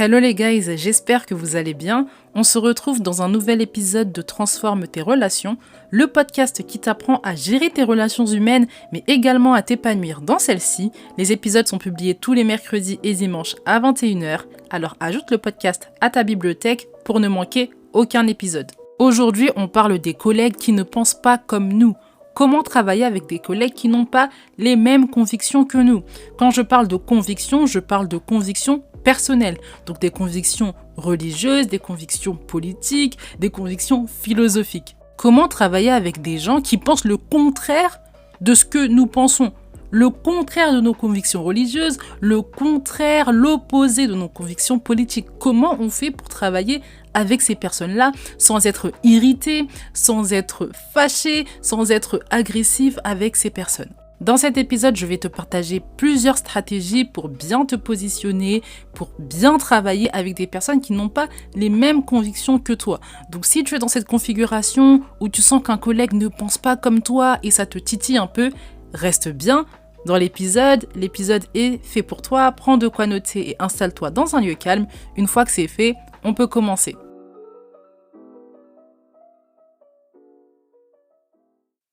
Hello les guys, j'espère que vous allez bien. On se retrouve dans un nouvel épisode de Transforme tes relations, le podcast qui t'apprend à gérer tes relations humaines, mais également à t'épanouir dans celles-ci. Les épisodes sont publiés tous les mercredis et dimanches à 21h, alors ajoute le podcast à ta bibliothèque pour ne manquer aucun épisode. Aujourd'hui, on parle des collègues qui ne pensent pas comme nous. Comment travailler avec des collègues qui n'ont pas les mêmes convictions que nous? Quand je parle de convictions, je parle de convictions personnelles. Donc des convictions religieuses, des convictions politiques, des convictions philosophiques. Comment travailler avec des gens qui pensent le contraire de ce que nous pensons? Le contraire de nos convictions religieuses, le contraire, l'opposé de nos convictions politiques. Comment on fait pour travailler avec ces personnes-là sans être irrité, sans être fâché, sans être agressif avec ces personnes? Dans cet épisode, je vais te partager plusieurs stratégies pour bien te positionner, pour bien travailler avec des personnes qui n'ont pas les mêmes convictions que toi. Donc si tu es dans cette configuration où tu sens qu'un collègue ne pense pas comme toi et ça te titille un peu, reste bien dans l'épisode. L'épisode est fait pour toi. Prends de quoi noter et installe-toi dans un lieu calme. Une fois que c'est fait, on peut commencer.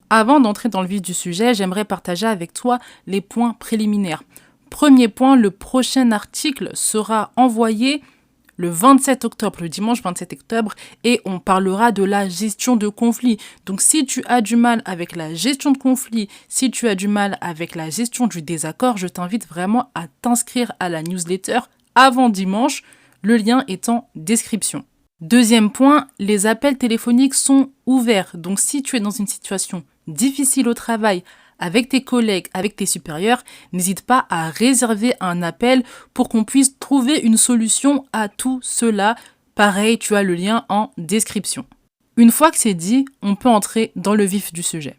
Avant d'entrer dans le vif du sujet, j'aimerais partager avec toi les points préliminaires. Premier point, le prochain article sera envoyé le 27 octobre, le dimanche 27 octobre, et on parlera de la gestion de conflits. Donc si tu as du mal avec la gestion de conflits, si tu as du mal avec la gestion du désaccord, je t'invite vraiment à t'inscrire à la newsletter avant dimanche. Le lien est en description. Deuxième point, les appels téléphoniques sont ouverts. Donc si tu es dans une situation difficile au travail, avec tes collègues, avec tes supérieurs, n'hésite pas à réserver un appel pour qu'on puisse trouver une solution à tout cela. Pareil, tu as le lien en description. Une fois que c'est dit, on peut entrer dans le vif du sujet.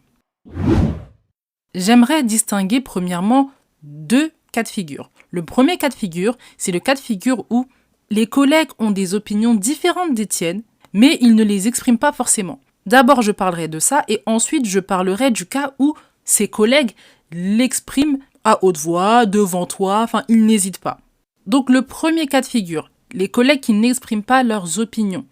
J'aimerais distinguer premièrement deux cas de figure. Le premier cas de figure, c'est le cas de figure où les collègues ont des opinions différentes des tiennes, mais ils ne les expriment pas forcément. D'abord, je parlerai de ça et ensuite, je parlerai du cas où ses collègues l'expriment à haute voix, devant toi, ils n'hésitent pas. Donc, le premier cas de figure, les collègues qui n'expriment pas leurs opinions.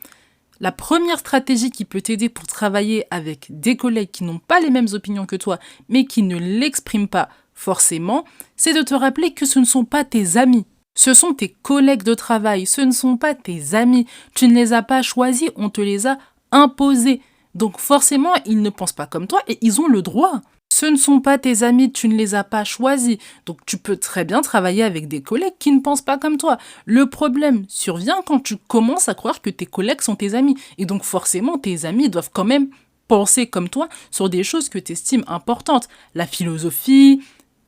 La première stratégie qui peut t'aider pour travailler avec des collègues qui n'ont pas les mêmes opinions que toi, mais qui ne l'expriment pas forcément, c'est de te rappeler que ce ne sont pas tes amis. Ce sont tes collègues de travail, ce ne sont pas tes amis. Tu ne les as pas choisis, on te les a imposés. Donc forcément, ils ne pensent pas comme toi et ils ont le droit. Ce ne sont pas tes amis, tu ne les as pas choisis. Donc tu peux très bien travailler avec des collègues qui ne pensent pas comme toi. Le problème survient quand tu commences à croire que tes collègues sont tes amis. Et donc forcément, tes amis doivent quand même penser comme toi sur des choses que tu estimes importantes. La philosophie,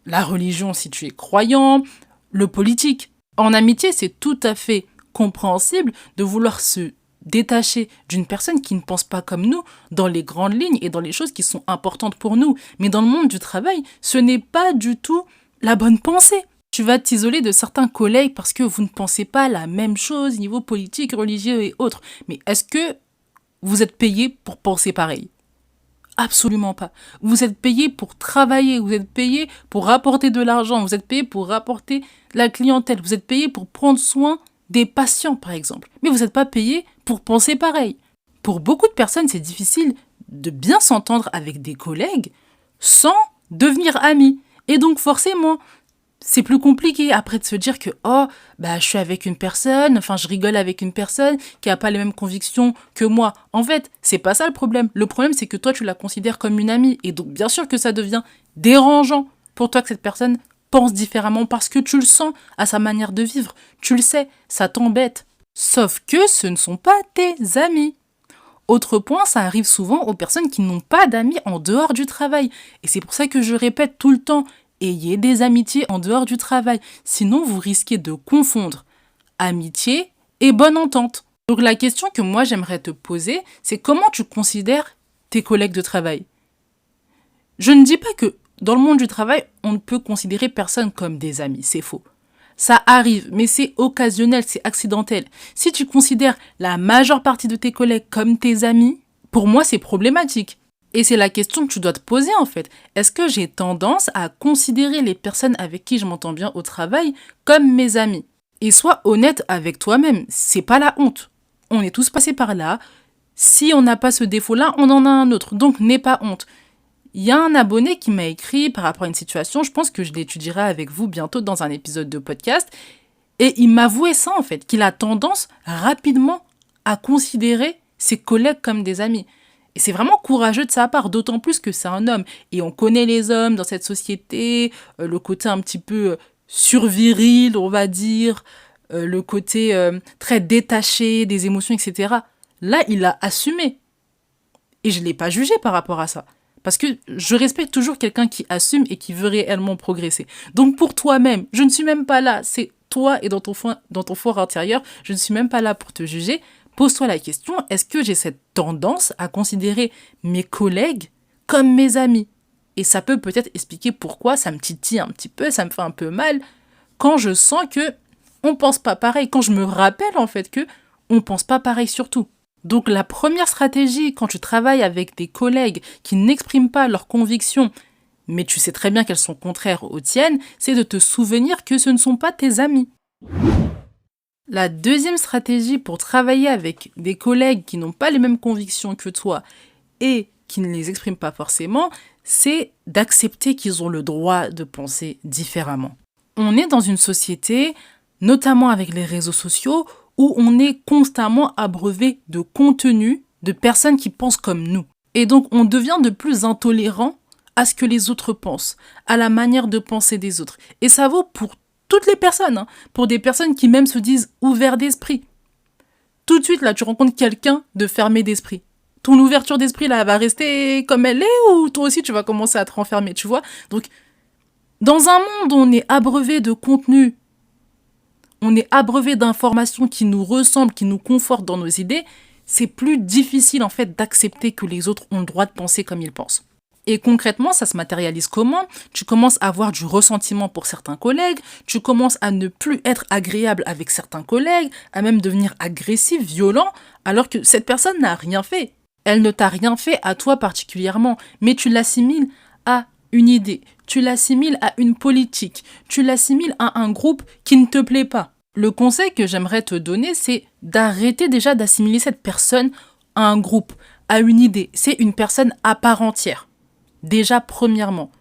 la religion si tu es croyant, le politique. En amitié, c'est tout à fait compréhensible de vouloir se détacher d'une personne qui ne pense pas comme nous dans les grandes lignes et dans les choses qui sont importantes pour nous. Mais dans le monde du travail, ce n'est pas du tout la bonne pensée. Tu vas t'isoler de certains collègues parce que vous ne pensez pas la même chose niveau politique, religieux et autres. Mais est-ce que vous êtes payé pour penser pareil? Absolument pas. Vous êtes payé pour travailler, vous êtes payé pour rapporter de l'argent, vous êtes payé pour rapporter la clientèle, vous êtes payé pour prendre soin des patients, par exemple. Mais vous n'êtes pas payé pour penser pareil. Pour beaucoup de personnes, c'est difficile de bien s'entendre avec des collègues sans devenir amis. Et donc, forcément, c'est plus compliqué après de se dire que je suis avec une personne, je rigole avec une personne qui n'a pas les mêmes convictions que moi. En fait, c'est pas ça le problème. Le problème, c'est que toi, tu la considères comme une amie. Et donc, bien sûr que ça devient dérangeant pour toi que cette personne pense différemment parce que tu le sens à sa manière de vivre. Tu le sais, ça t'embête. Sauf que ce ne sont pas tes amis. Autre point, ça arrive souvent aux personnes qui n'ont pas d'amis en dehors du travail. Et c'est pour ça que je répète tout le temps, ayez des amitiés en dehors du travail. Sinon, vous risquez de confondre amitié et bonne entente. Donc la question que moi j'aimerais te poser, c'est comment tu considères tes collègues de travail? Je ne dis pas que dans le monde du travail, on ne peut considérer personne comme des amis, c'est faux. Ça arrive, mais c'est occasionnel, c'est accidentel. Si tu considères la majeure partie de tes collègues comme tes amis, pour moi c'est problématique. Et c'est la question que tu dois te poser en fait. Est-ce que j'ai tendance à considérer les personnes avec qui je m'entends bien au travail comme mes amis? Et sois honnête avec toi-même, c'est pas la honte. On est tous passés par là. Si on n'a pas ce défaut-là, on en a un autre. Donc n'aie pas honte. Il y a un abonné qui m'a écrit par rapport à une situation, je pense que je l'étudierai avec vous bientôt dans un épisode de podcast, et il m'avouait ça en fait, qu'il a tendance rapidement à considérer ses collègues comme des amis. Et c'est vraiment courageux de sa part, d'autant plus que c'est un homme. Et on connaît les hommes dans cette société, le côté un petit peu surviril, on va dire, le côté très détaché des émotions, etc. Là, il a assumé. Et je ne l'ai pas jugé par rapport à ça. Parce que je respecte toujours quelqu'un qui assume et qui veut réellement progresser. Donc pour toi-même, je ne suis même pas là. C'est toi et dans ton fort intérieur, je ne suis même pas là pour te juger. Pose-toi la question, est-ce que j'ai cette tendance à considérer mes collègues comme mes amis? Et ça peut peut-être expliquer pourquoi ça me titille un petit peu, ça me fait un peu mal, quand je sens que on pense pas pareil, quand je me rappelle en fait que on pense pas pareil surtout. Donc la première stratégie quand tu travailles avec des collègues qui n'expriment pas leurs convictions, mais tu sais très bien qu'elles sont contraires aux tiennes, c'est de te souvenir que ce ne sont pas tes amis. La deuxième stratégie pour travailler avec des collègues qui n'ont pas les mêmes convictions que toi et qui ne les expriment pas forcément, c'est d'accepter qu'ils ont le droit de penser différemment. On est dans une société, notamment avec les réseaux sociaux, où on est constamment abreuvé de contenu de personnes qui pensent comme nous. Et donc on devient de plus intolérant à ce que les autres pensent, à la manière de penser des autres. Et ça vaut pour toutes les personnes, pour des personnes qui même se disent ouverts d'esprit. Tout de suite, là, tu rencontres quelqu'un de fermé d'esprit. Ton ouverture d'esprit, là, va rester comme elle est ou toi aussi, tu vas commencer à te renfermer, tu vois? Donc, dans un monde où on est abreuvé de contenu, on est abreuvé d'informations qui nous ressemblent, qui nous confortent dans nos idées, c'est plus difficile, en fait, d'accepter que les autres ont le droit de penser comme ils pensent. Et concrètement, ça se matérialise comment? Tu commences à avoir du ressentiment pour certains collègues, tu commences à ne plus être agréable avec certains collègues, à même devenir agressif, violent, alors que cette personne n'a rien fait. Elle ne t'a rien fait à toi particulièrement, mais tu l'assimiles à une idée, tu l'assimiles à une politique, tu l'assimiles à un groupe qui ne te plaît pas. Le conseil que j'aimerais te donner, c'est d'arrêter déjà d'assimiler cette personne à un groupe, à une idée. C'est une personne à part entière. Déjà, premièrement.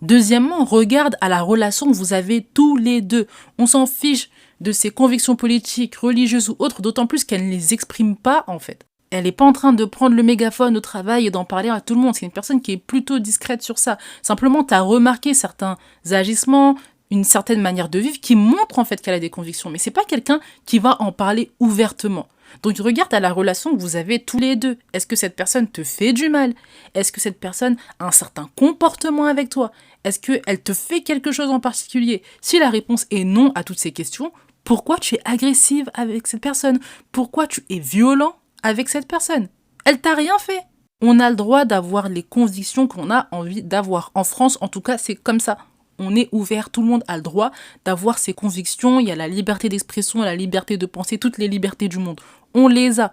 Deuxièmement, regarde à la relation que vous avez tous les deux. On s'en fiche de ses convictions politiques, religieuses ou autres, d'autant plus qu'elle ne les exprime pas, en fait. Elle n'est pas en train de prendre le mégaphone au travail et d'en parler à tout le monde. C'est une personne qui est plutôt discrète sur ça. Simplement, tu as remarqué certains agissements, une certaine manière de vivre qui montre en fait qu'elle a des convictions. Mais c'est pas quelqu'un qui va en parler ouvertement. Donc regarde à la relation que vous avez tous les deux. Est-ce que cette personne te fait du mal? Est-ce que cette personne a un certain comportement avec toi? Est-ce qu'elle te fait quelque chose en particulier? Si la réponse est non à toutes ces questions, pourquoi tu es agressive avec cette personne? Pourquoi tu es violent avec cette personne? Elle t'a rien fait. On a le droit d'avoir les convictions qu'on a envie d'avoir. En France, en tout cas, c'est comme ça. On est ouvert, tout le monde a le droit d'avoir ses convictions, il y a la liberté d'expression, la liberté de penser, toutes les libertés du monde. On les a.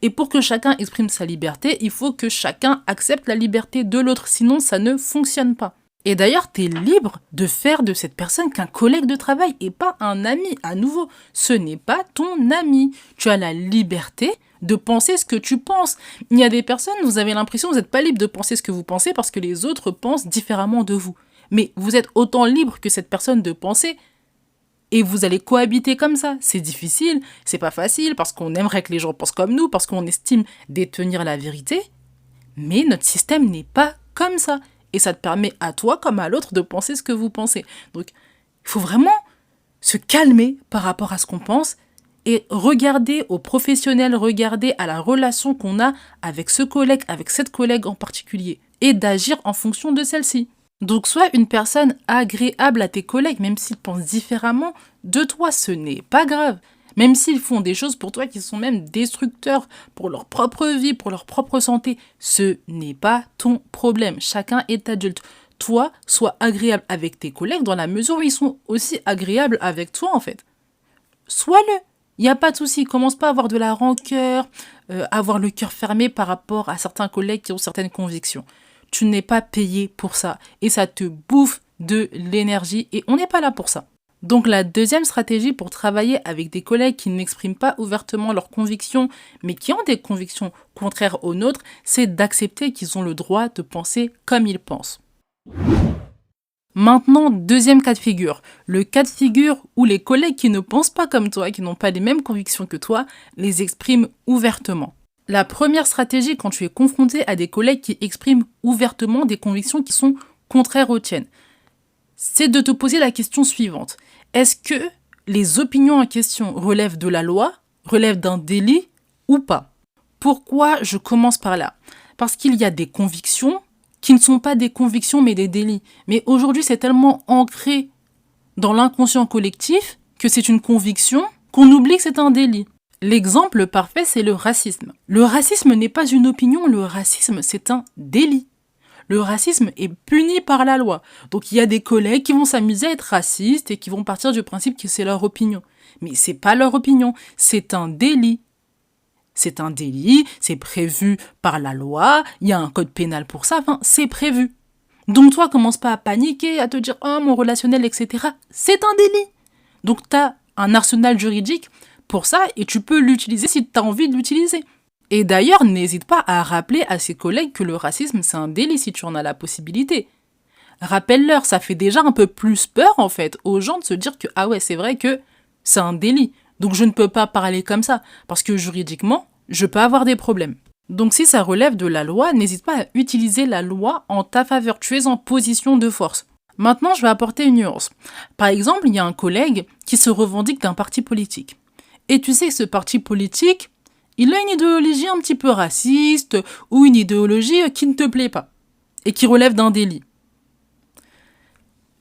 Et pour que chacun exprime sa liberté, il faut que chacun accepte la liberté de l'autre, sinon ça ne fonctionne pas. Et d'ailleurs, tu es libre de faire de cette personne qu'un collègue de travail et pas un ami. À nouveau, ce n'est pas ton ami. Tu as la liberté de penser ce que tu penses. Il y a des personnes, vous avez l'impression que vous n'êtes pas libre de penser ce que vous pensez parce que les autres pensent différemment de vous. Mais vous êtes autant libre que cette personne de penser et vous allez cohabiter comme ça. C'est difficile, c'est pas facile parce qu'on aimerait que les gens pensent comme nous, parce qu'on estime détenir la vérité. Mais notre système n'est pas comme ça. Et ça te permet à toi comme à l'autre de penser ce que vous pensez. Donc, il faut vraiment se calmer par rapport à ce qu'on pense et regarder aux professionnels, regarder à la relation qu'on a avec ce collègue, avec cette collègue en particulier et d'agir en fonction de celle-ci. Donc, sois une personne agréable à tes collègues, même s'ils pensent différemment de toi, ce n'est pas grave. Même s'ils font des choses pour toi qui sont même destructeurs pour leur propre vie, pour leur propre santé, ce n'est pas ton problème. Chacun est adulte. Toi, sois agréable avec tes collègues dans la mesure où ils sont aussi agréables avec toi, en fait. Sois-le. Il n'y a pas de souci. Commence pas à avoir de la rancœur, avoir le cœur fermé par rapport à certains collègues qui ont certaines convictions. Tu n'es pas payé pour ça et ça te bouffe de l'énergie et on n'est pas là pour ça. Donc la deuxième stratégie pour travailler avec des collègues qui n'expriment pas ouvertement leurs convictions, mais qui ont des convictions contraires aux nôtres, c'est d'accepter qu'ils ont le droit de penser comme ils pensent. Maintenant, deuxième cas de figure. Le cas de figure où les collègues qui ne pensent pas comme toi, qui n'ont pas les mêmes convictions que toi, les expriment ouvertement. La première stratégie quand tu es confronté à des collègues qui expriment ouvertement des convictions qui sont contraires aux tiennes, c'est de te poser la question suivante. Est-ce que les opinions en question relèvent de la loi, relèvent d'un délit ou pas? Pourquoi je commence par là? Parce qu'il y a des convictions qui ne sont pas des convictions mais des délits. Mais aujourd'hui, c'est tellement ancré dans l'inconscient collectif que c'est une conviction qu'on oublie que c'est un délit. L'exemple parfait, c'est le racisme. Le racisme n'est pas une opinion, le racisme, c'est un délit. Le racisme est puni par la loi. Donc il y a des collègues qui vont s'amuser à être racistes et qui vont partir du principe que c'est leur opinion. Mais c'est pas leur opinion, c'est un délit. C'est un délit, c'est prévu par la loi, il y a un code pénal pour ça, enfin, c'est prévu. Donc toi, commence pas à paniquer, à te dire « Oh, mon relationnel, etc. » C'est un délit. Donc tu as un arsenal juridique pour ça et tu peux l'utiliser si tu as envie de l'utiliser. Et d'ailleurs, n'hésite pas à rappeler à ses collègues que le racisme, c'est un délit si tu en as la possibilité. Rappelle-leur, ça fait déjà un peu plus peur, en fait, aux gens de se dire que « Ah ouais, c'est vrai que c'est un délit. » Donc je ne peux pas parler comme ça, parce que juridiquement, je peux avoir des problèmes. Donc si ça relève de la loi, n'hésite pas à utiliser la loi en ta faveur. Tu es en position de force. Maintenant, je vais apporter une nuance. Par exemple, il y a un collègue qui se revendique d'un parti politique. Et tu sais que ce parti politique, il a une idéologie un petit peu raciste ou une idéologie qui ne te plaît pas et qui relève d'un délit.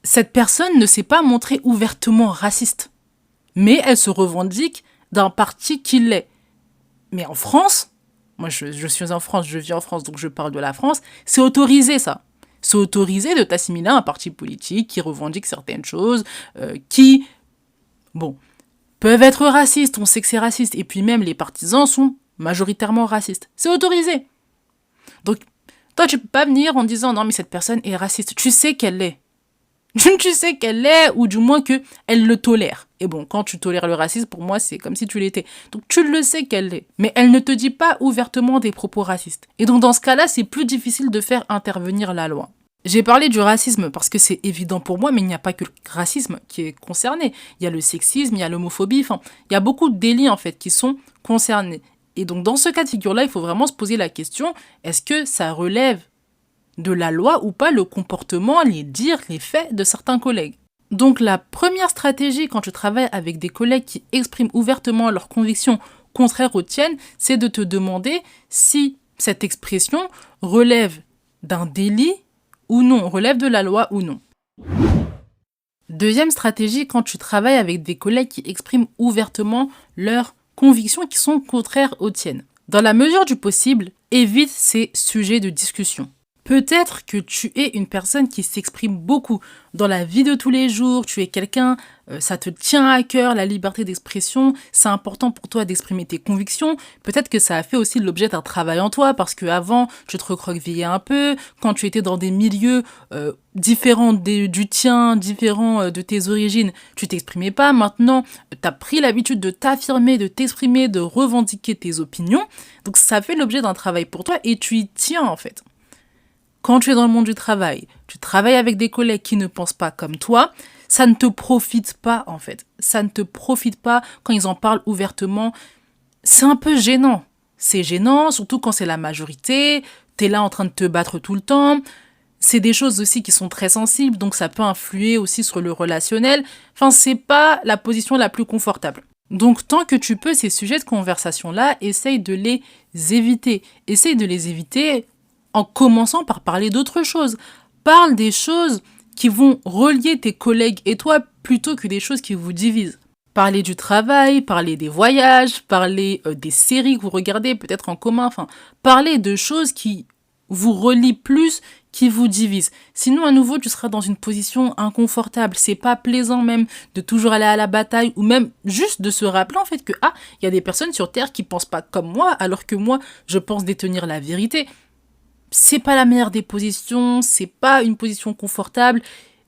Cette personne ne s'est pas montrée ouvertement raciste, mais elle se revendique d'un parti qui l'est. Mais en France, moi je suis en France, je vis en France, donc je parle de la France, c'est autorisé ça. C'est autorisé de t'assimiler à un parti politique qui revendique certaines choses, qui, bon, peuvent être racistes, on sait que c'est raciste, et puis même les partisans sont majoritairement racistes. C'est autorisé. Donc, toi tu peux pas venir en disant non mais cette personne est raciste, tu sais qu'elle l'est. Tu sais qu'elle l'est, ou du moins qu'elle le tolère. Et bon, quand tu tolères le racisme, pour moi, c'est comme si tu l'étais. Donc tu le sais qu'elle l'est. Mais elle ne te dit pas ouvertement des propos racistes. Et donc dans ce cas-là, c'est plus difficile de faire intervenir la loi. J'ai parlé du racisme parce que c'est évident pour moi, mais il n'y a pas que le racisme qui est concerné. Il y a le sexisme, il y a l'homophobie, enfin, il y a beaucoup de délits en fait qui sont concernés. Et donc dans ce cas de figure-là, il faut vraiment se poser la question, est-ce que ça relève de la loi ou pas le comportement, les dires, les faits de certains collègues. Donc la première stratégie quand tu travailles avec des collègues qui expriment ouvertement leurs convictions contraires aux tiennes, c'est de te demander si cette expression relève d'un délit ou non, relève de la loi ou non. Deuxième stratégie quand tu travailles avec des collègues qui expriment ouvertement leurs convictions qui sont contraires aux tiennes. Dans la mesure du possible, évite ces sujets de discussion. Peut-être que tu es une personne qui s'exprime beaucoup dans la vie de tous les jours, tu es quelqu'un, ça te tient à cœur, la liberté d'expression, c'est important pour toi d'exprimer tes convictions. Peut-être que ça a fait aussi l'objet d'un travail en toi, parce qu'avant, tu te recroquevillais un peu, quand tu étais dans des milieux différents du tien, différents de tes origines, tu t'exprimais pas. Maintenant, tu as pris l'habitude de t'affirmer, de t'exprimer, de revendiquer tes opinions. Donc ça fait l'objet d'un travail pour toi et tu y tiens en fait. Quand tu es dans le monde du travail, tu travailles avec des collègues qui ne pensent pas comme toi, ça ne te profite pas en fait. Ça ne te profite pas quand ils en parlent ouvertement. C'est un peu gênant. C'est gênant, surtout quand c'est la majorité, t'es là en train de te battre tout le temps. C'est des choses aussi qui sont très sensibles, donc ça peut influer aussi sur le relationnel. Enfin, c'est pas la position la plus confortable. Donc, tant que tu peux, ces sujets de conversation-là, essaye de les éviter. Essaye de les éviter en commençant par parler d'autres choses. Parle des choses qui vont relier tes collègues et toi plutôt que des choses qui vous divisent. Parler du travail, parler des voyages, parler des séries que vous regardez peut-être en commun, enfin, parler de choses qui vous relient plus, qui vous divisent. Sinon, à nouveau, tu seras dans une position inconfortable. C'est pas plaisant même de toujours aller à la bataille ou même juste de se rappeler en fait que il y a des personnes sur Terre qui pensent pas comme moi alors que moi, je pense détenir la vérité. C'est pas la meilleure des positions, c'est pas une position confortable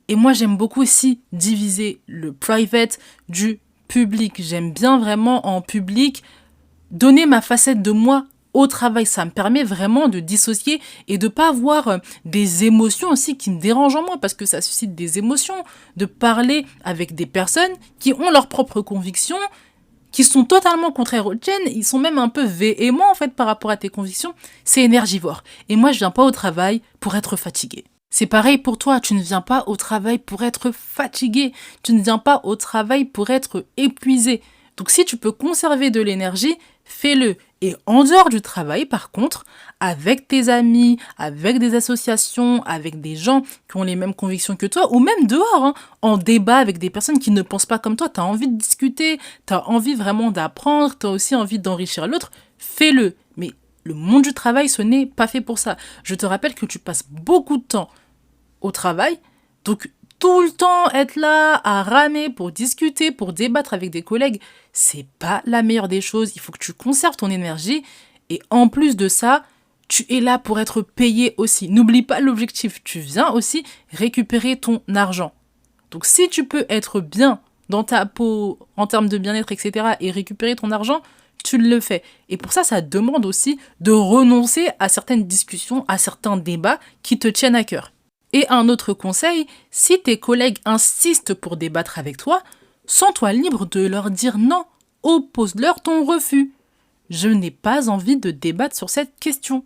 Et moi, j'aime beaucoup aussi diviser le private du public. J'aime bien vraiment en public donner ma facette de moi au travail. Ça me permet vraiment de dissocier et de pas avoir des émotions aussi qui me dérangent en moi, parce que ça suscite des émotions de parler avec des personnes qui ont leurs propres convictions, qui sont totalement contraires aux tiennes. Ils sont même un peu véhéments en fait par rapport à tes convictions. C'est énergivore. Et moi, je viens pas au travail pour être fatiguée. C'est pareil pour toi, tu ne viens pas au travail pour être fatigué, tu ne viens pas au travail pour être épuisé. Donc si tu peux conserver de l'énergie, fais-le. Et en dehors du travail, par contre, avec tes amis, avec des associations, avec des gens qui ont les mêmes convictions que toi, ou même dehors, en débat avec des personnes qui ne pensent pas comme toi, tu as envie de discuter, tu as envie vraiment d'apprendre, tu as aussi envie d'enrichir l'autre, fais-le. Mais le monde du travail, ce n'est pas fait pour ça. Je te rappelle que tu passes beaucoup de temps au travail, donc tout le temps être là à ramer pour discuter, pour débattre avec des collègues, c'est pas la meilleure des choses. Il faut que tu conserves ton énergie et en plus de ça, tu es là pour être payé aussi. N'oublie pas l'objectif, tu viens aussi récupérer ton argent. Donc si tu peux être bien dans ta peau en termes de bien-être, etc. et récupérer ton argent, tu le fais. Et pour ça, ça demande aussi de renoncer à certaines discussions, à certains débats qui te tiennent à cœur. Et un autre conseil, si tes collègues insistent pour débattre avec toi, sens-toi libre de leur dire non, oppose-leur ton refus. Je n'ai pas envie de débattre sur cette question.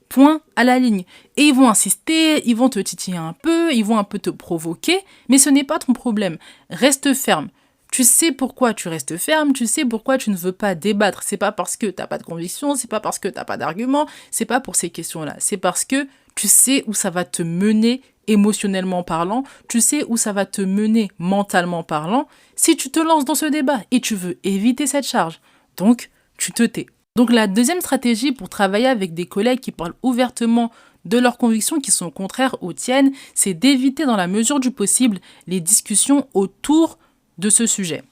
Point à la ligne. Et ils vont insister, ils vont te titiller un peu, ils vont un peu te provoquer, mais ce n'est pas ton problème. Reste ferme. Tu sais pourquoi tu restes ferme, tu sais pourquoi tu ne veux pas débattre. C'est pas parce que t'as pas de conviction, c'est pas parce que t'as pas d'argument, c'est pas pour ces questions-là. C'est parce que tu sais où ça va te mener émotionnellement parlant, tu sais où ça va te mener mentalement parlant, si tu te lances dans ce débat et tu veux éviter cette charge. Donc, tu te tais. Donc, la deuxième stratégie pour travailler avec des collègues qui parlent ouvertement de leurs convictions qui sont contraires aux tiennes, c'est d'éviter dans la mesure du possible les discussions autour de ce sujet.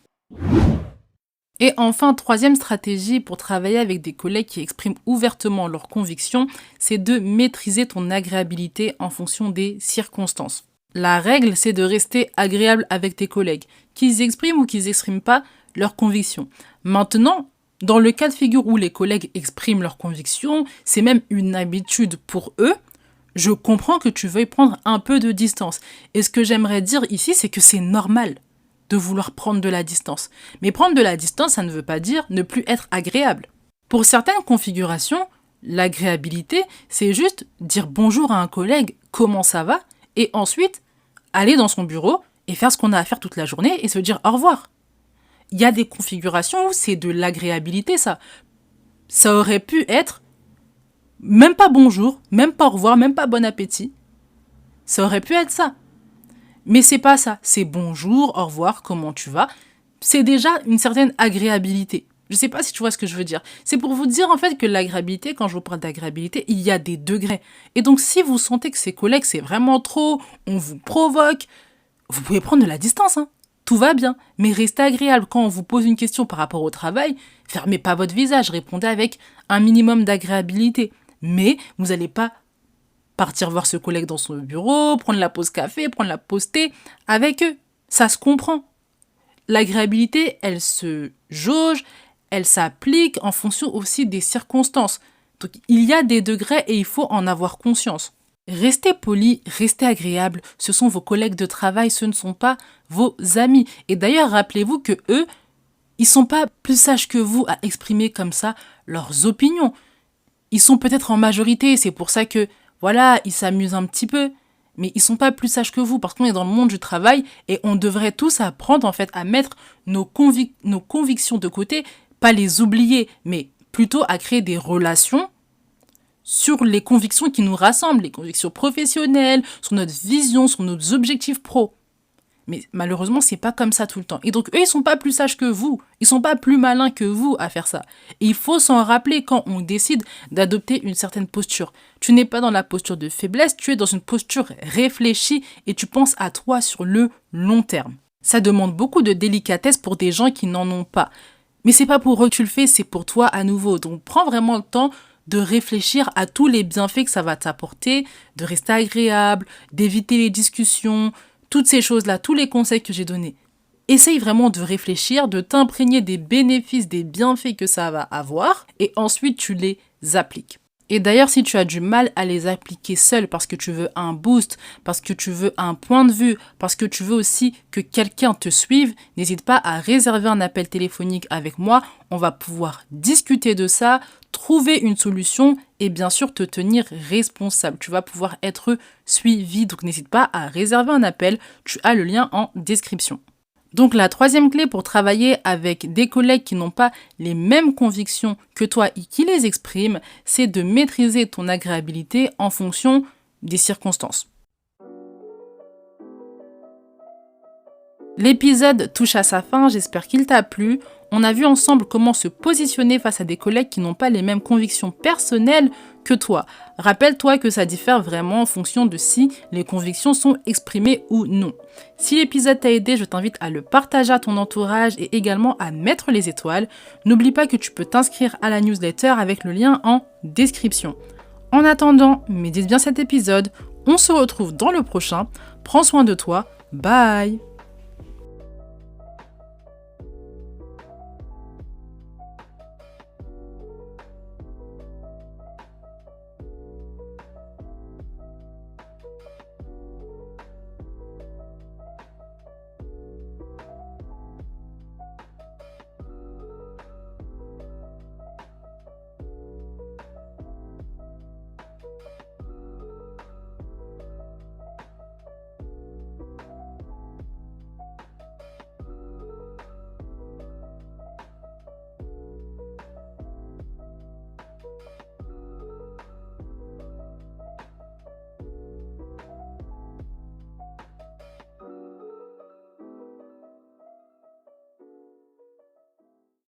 Et enfin, troisième stratégie pour travailler avec des collègues qui expriment ouvertement leurs convictions, c'est de maîtriser ton agréabilité en fonction des circonstances. La règle, c'est de rester agréable avec tes collègues, qu'ils expriment ou qu'ils n'expriment pas leurs convictions. Maintenant, dans le cas de figure où les collègues expriment leurs convictions, c'est même une habitude pour eux, je comprends que tu veuilles prendre un peu de distance. Et ce que j'aimerais dire ici, c'est que c'est normal de vouloir prendre de la distance. Mais prendre de la distance, ça ne veut pas dire ne plus être agréable. Pour certaines configurations, l'agréabilité, c'est juste dire bonjour à un collègue, comment ça va, et ensuite aller dans son bureau et faire ce qu'on a à faire toute la journée et se dire au revoir. Il y a des configurations où c'est de l'agréabilité, ça. Ça aurait pu être même pas bonjour, même pas au revoir, même pas bon appétit. Ça aurait pu être ça. Mais c'est pas ça, c'est bonjour, au revoir, comment tu vas. C'est déjà une certaine agréabilité. Je sais pas si tu vois ce que je veux dire. C'est pour vous dire en fait que l'agréabilité, quand je vous parle d'agréabilité, il y a des degrés. Et donc si vous sentez que ces collègues c'est vraiment trop, on vous provoque, vous pouvez prendre de la distance, Tout va bien, mais restez agréable. Quand on vous pose une question par rapport au travail, fermez pas votre visage, répondez avec un minimum d'agréabilité. Mais vous n'allez pas partir voir ce collègue dans son bureau, prendre la pause café, prendre la pause thé avec eux. Ça se comprend. L'agréabilité, elle se jauge, elle s'applique en fonction aussi des circonstances. Donc il y a des degrés et il faut en avoir conscience. Restez poli, restez agréable. Ce sont vos collègues de travail, ce ne sont pas vos amis. Et d'ailleurs, rappelez-vous que eux, ils sont pas plus sages que vous à exprimer comme ça leurs opinions. Ils sont peut-être en majorité, c'est pour ça que voilà, ils s'amusent un petit peu, mais ils sont pas plus sages que vous parce qu'on est dans le monde du travail et on devrait tous apprendre en fait à mettre nos convictions de côté, pas les oublier, mais plutôt à créer des relations sur les convictions qui nous rassemblent, les convictions professionnelles, sur notre vision, sur nos objectifs pro. Mais malheureusement, c'est pas comme ça tout le temps. Et donc, eux, ils sont pas plus sages que vous. Ils sont pas plus malins que vous à faire ça. Et il faut s'en rappeler quand on décide d'adopter une certaine posture. Tu n'es pas dans la posture de faiblesse, tu es dans une posture réfléchie et tu penses à toi sur le long terme. Ça demande beaucoup de délicatesse pour des gens qui n'en ont pas. Mais c'est pas pour eux que tu le fais, c'est pour toi à nouveau. Donc, prends vraiment le temps de réfléchir à tous les bienfaits que ça va t'apporter, de rester agréable, d'éviter les discussions, toutes ces choses-là, tous les conseils que j'ai donnés, essaye vraiment de réfléchir, de t'imprégner des bénéfices, des bienfaits que ça va avoir, et ensuite tu les appliques. Et d'ailleurs, si tu as du mal à les appliquer seul parce que tu veux un boost, parce que tu veux un point de vue, parce que tu veux aussi que quelqu'un te suive, n'hésite pas à réserver un appel téléphonique avec moi. On va pouvoir discuter de ça, trouver une solution et bien sûr te tenir responsable. Tu vas pouvoir être suivi, donc n'hésite pas à réserver un appel. Tu as le lien en description. Donc la troisième clé pour travailler avec des collègues qui n'ont pas les mêmes convictions que toi et qui les expriment, c'est de maîtriser ton agréabilité en fonction des circonstances. L'épisode touche à sa fin, j'espère qu'il t'a plu. On a vu ensemble comment se positionner face à des collègues qui n'ont pas les mêmes convictions personnelles que toi. Rappelle-toi que ça diffère vraiment en fonction de si les convictions sont exprimées ou non. Si l'épisode t'a aidé, je t'invite à le partager à ton entourage et également à mettre les étoiles. N'oublie pas que tu peux t'inscrire à la newsletter avec le lien en description. En attendant, médite bien cet épisode. On se retrouve dans le prochain. Prends soin de toi. Bye!